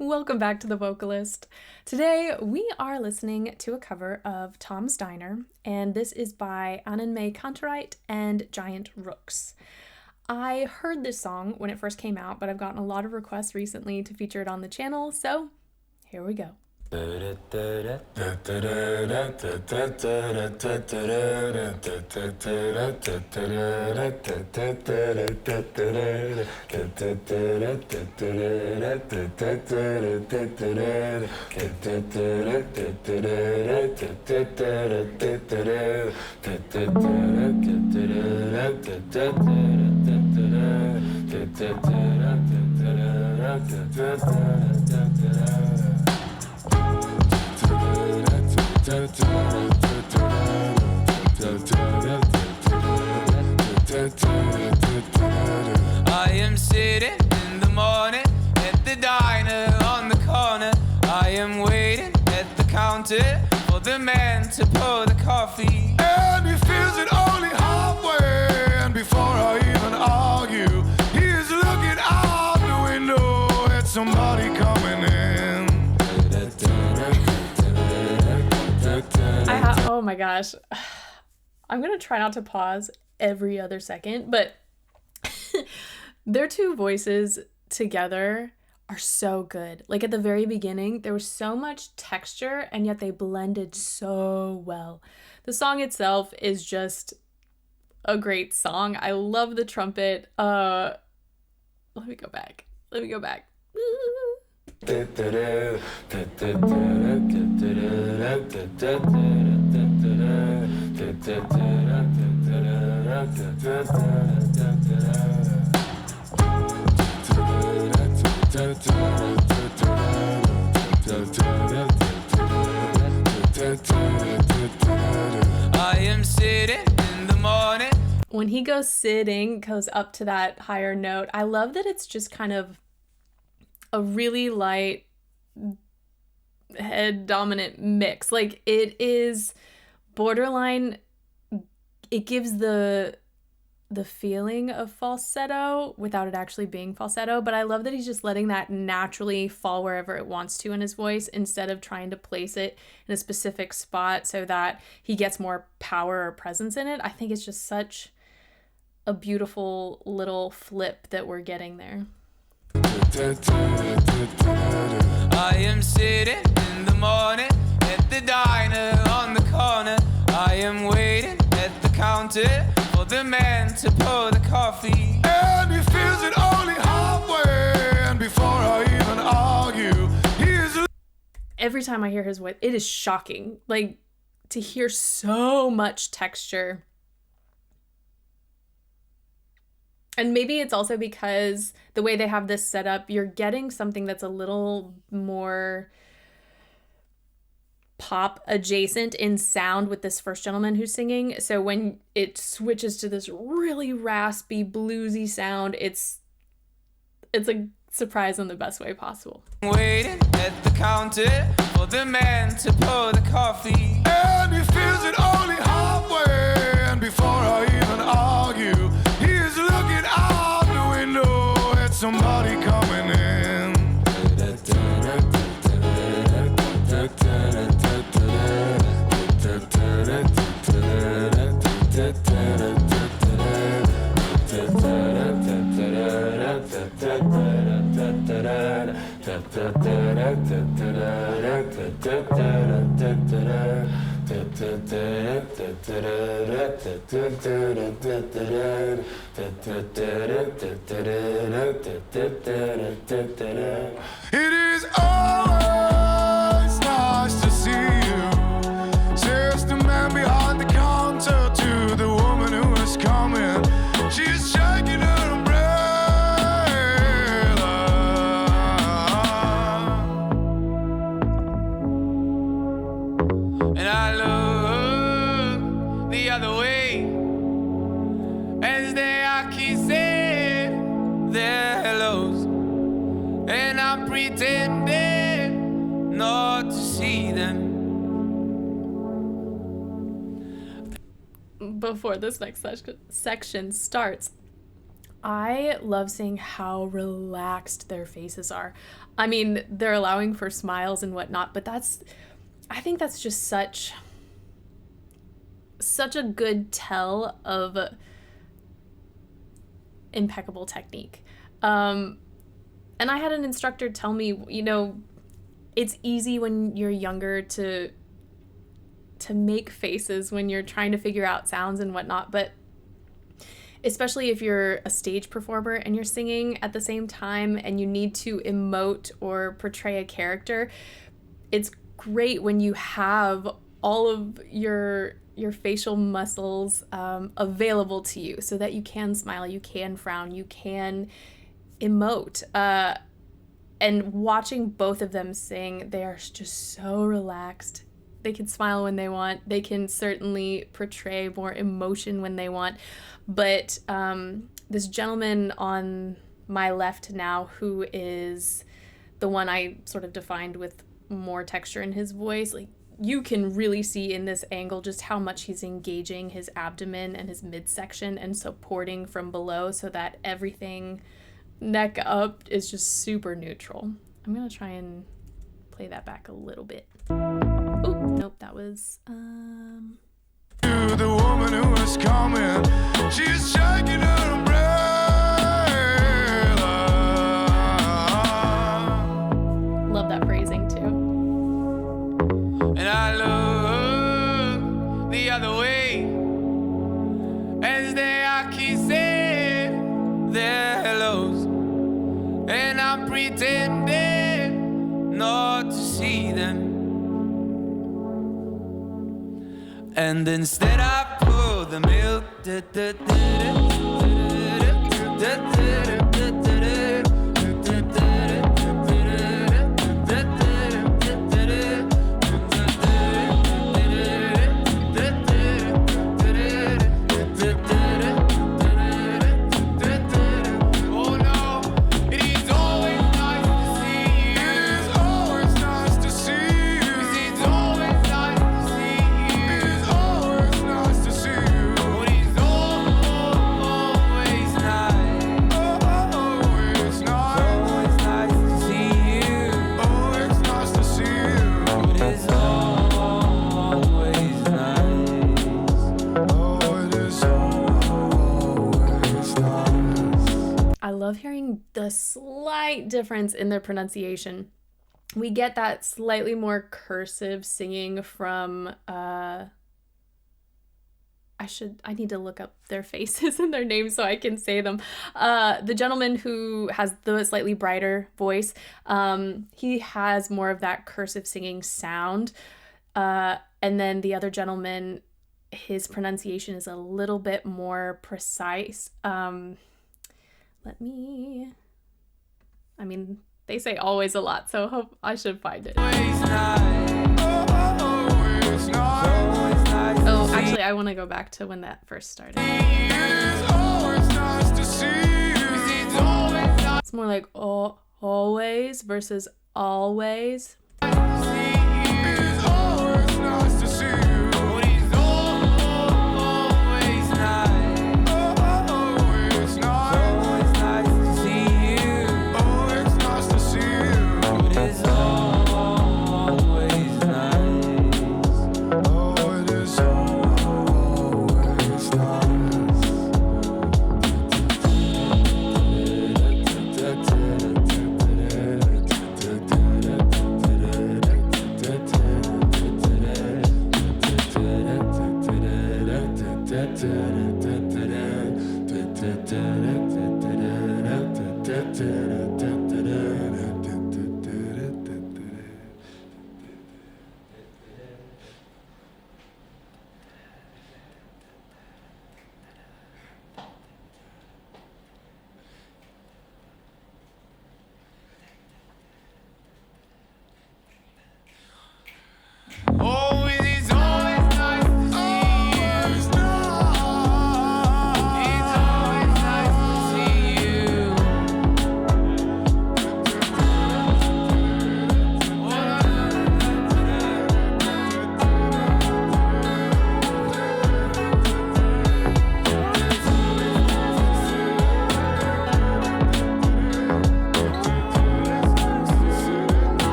Welcome back to The Vocalist. Today we are listening to a cover of Tom's Diner, and this is by AnnenMayKantereit and Giant Rooks. I heard this song when it first came out, but I've gotten a lot of requests recently to feature it on the channel, so here we go. I am sitting in the morning at the diner on the corner. I am waiting at the counter for the man to pour the coffee. And he feels it only halfway. And before I even argue, he is looking out the window at somebody coming in. Oh my gosh. I'm gonna try not to pause every other second, but their two voices together are so good. Like at the very beginning, there was so much texture and yet they blended so well. The song itself is just a great song. I love the trumpet. Let me go back. I am sitting in the morning. When he goes up to that higher note, I love that it's just kind of a really light head dominant mix. Like it is borderline, it gives the feeling of falsetto without it actually being falsetto, but I love that he's just letting that naturally fall wherever it wants to in his voice instead of trying to place it in a specific spot so that he gets more power or presence in it. I think it's just such a beautiful little flip that we're getting there. I am sitting in the morning at the diner on the corner. I am waiting at the counter for the man to pour the coffee. And he feels it only halfway. And before I even argue, he is. Every time I hear his voice, it is shocking. Like to hear so much texture. And maybe it's also because the way they have this set up, you're getting something that's a little more pop adjacent in sound with this first gentleman who's singing. So when it switches to this really raspy, bluesy sound, it's a surprise in the best way possible. Waiting at the counter for the man to pour the coffee. And he feels it only halfway. And before I even argue, he is looking out the window at somebody coming in. It is always nice to see you, says the man behind the counter to the woman who is coming. She's shaking her umbrella. And I look the other way as they are kissing their hellos, and I'm pretending not to see them. Before this next section starts, I love seeing how relaxed their faces are. I mean, they're allowing for smiles and whatnot, but I think that's just such a good tell of impeccable technique. And I had an instructor tell me, it's easy when you're younger to make faces when you're trying to figure out sounds and whatnot, but especially if you're a stage performer and you're singing at the same time and you need to emote or portray a character, it's great when you have all of your facial muscles available to you so that you can smile, you can frown, you can emote. And watching both of them sing, they are just so relaxed. They can smile when they want. They can certainly portray more emotion when they want. But this gentleman on my left now, who is the one I sort of defined with more texture in his voice, like, you can really see in this angle just how much he's engaging his abdomen and his midsection and supporting from below so that everything neck up is just super neutral. I'm going to try and play that back a little bit. Oh, nope, that was... To the woman who is coming, she's shaking her umbrella. Love that phrasing too. And I look the other way as they are kissing their hellos, and I'm pretending not to see them. And instead I pour the milk. I love hearing the slight difference in their pronunciation. We get that slightly more cursive singing from I need to look up their faces and their names so I can say them. The gentleman who has the slightly brighter voice, he has more of that cursive singing sound. And then the other gentleman, his pronunciation is a little bit more precise. They say always a lot, so I should find it. Oh, actually, I want to go back to when that first started. It's more like always versus always.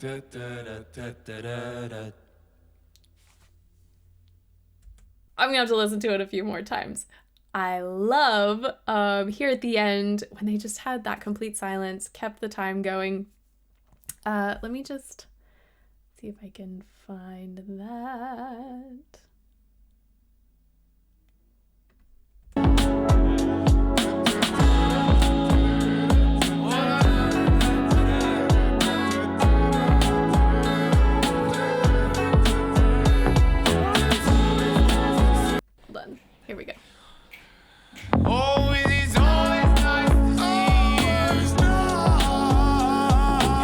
I'm gonna have to listen to it a few more times. I love here at the end when they just had that complete silence, kept the time going. Let me just see if I can find that. Hold on. Here we go. Oh, it is always nice to see you.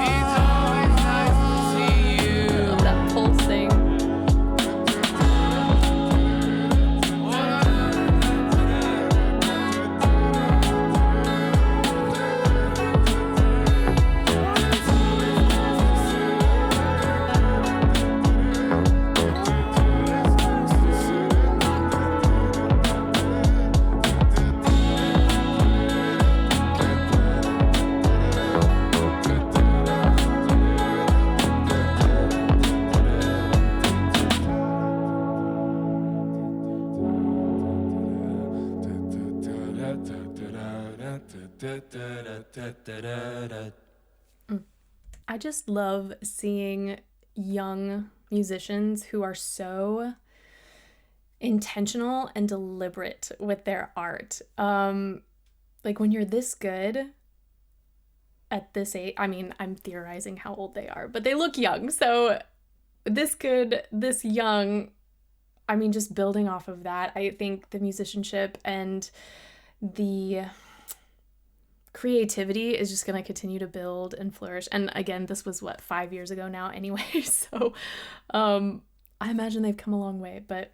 It's always nice to see you. I love that pulsing. I just love seeing young musicians who are so intentional and deliberate with their art. Like when you're this good at this age, I mean, I'm theorizing how old they are, but they look young. So this good, this young, I mean, just building off of that, I think the musicianship and the creativity is just going to continue to build and flourish. And again, this was 5 years ago now anyway. So I imagine they've come a long way, but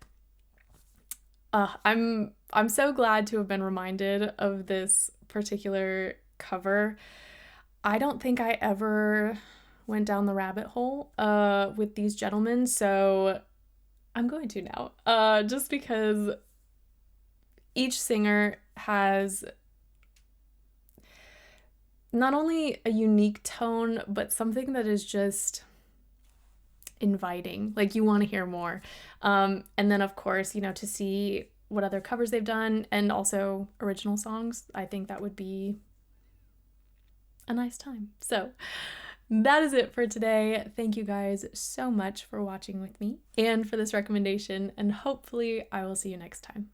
I'm so glad to have been reminded of this particular cover. I don't think I ever went down the rabbit hole with these gentlemen, so I'm going to now, just because each singer has not only a unique tone, but something that is just inviting. Like, you want to hear more. And then, of course, to see what other covers they've done and also original songs, I think that would be a nice time. So that is it for today. Thank you guys so much for watching with me and for this recommendation, and hopefully I will see you next time.